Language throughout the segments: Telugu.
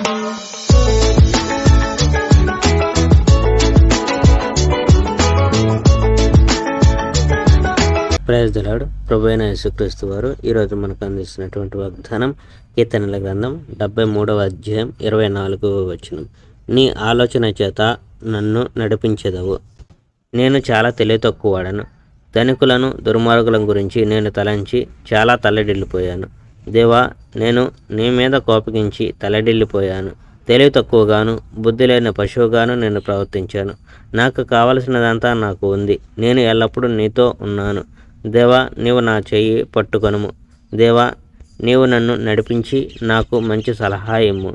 Praise the lord. ప్రభువైన యేసుక్రీస్తు వారు ఈరోజు మనకు అందిస్తున్నటువంటి వాగ్దానం కీర్తనల గ్రంథం 73వ అధ్యాయం 24వ వచనం. నీ ఆలోచన చేత నన్ను నడిపించెదవు. నేను చాలా తెలివి తక్కువవాడను. ధనికులను దుర్మార్గుల గురించి నేను తలంచి చాలా తల్లడిల్లిపోయాను. దేవా, నేను నీ మీద కోపగించి తల్లడిల్లిపోయాను. తెలివి తక్కువగాను బుద్ధి లేని పశువుగాను నేను ప్రవర్తించాను. నాకు కావలసినదంతా నాకు ఉంది. నేను ఎల్లప్పుడూ నీతో ఉన్నాను. దేవా, నీవు నా చెయ్యి పట్టుకొనుము. దేవా, నీవు నన్ను నడిపించి నాకు మంచి సలహా ఇమ్ము.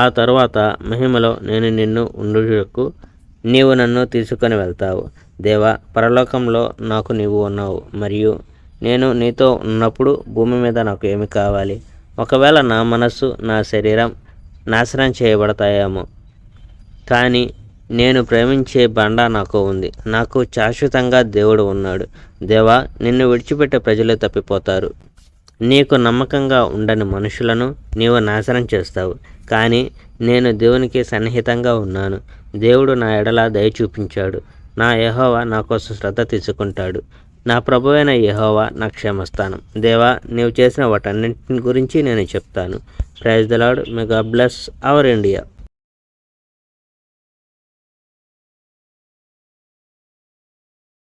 ఆ తరువాత మహిమలో నేను నిన్ను ఉండుటకు నీవు నన్ను తీసుకొని వెళ్తావు. దేవా, పరలోకంలో నాకు నీవు ఉన్నావు, మరియు నేను నీతో ఉన్నప్పుడు భూమి మీద నాకు ఏమి కావాలి? ఒకవేళ నా మనస్సు నా శరీరం నాశనం చేయబడతాయేమో, కానీ నేను ప్రేమించే బండ నాకు ఉంది. నాకు శాశ్వతంగా దేవుడు ఉన్నాడు. దేవా, నిన్ను విడిచిపెట్టే ప్రజలు తప్పిపోతారు. నీకు నమ్మకంగా ఉండని మనుషులను నీవు నాశనం చేస్తావు. కానీ నేను దేవునికి సన్నిహితంగా ఉన్నాను. దేవుడు నా ఎడల దయ చూపించాడు. నా యెహోవా నా కోసం శ్రద్ధ తీసుకుంటాడు. నా ప్రభువైన యెహోవా నా క్షేమస్థానం. దేవా, నీవు చేసిన వాటన్నింటి గురించి నేను చెప్తాను. Praise the Lord. May God bless our India.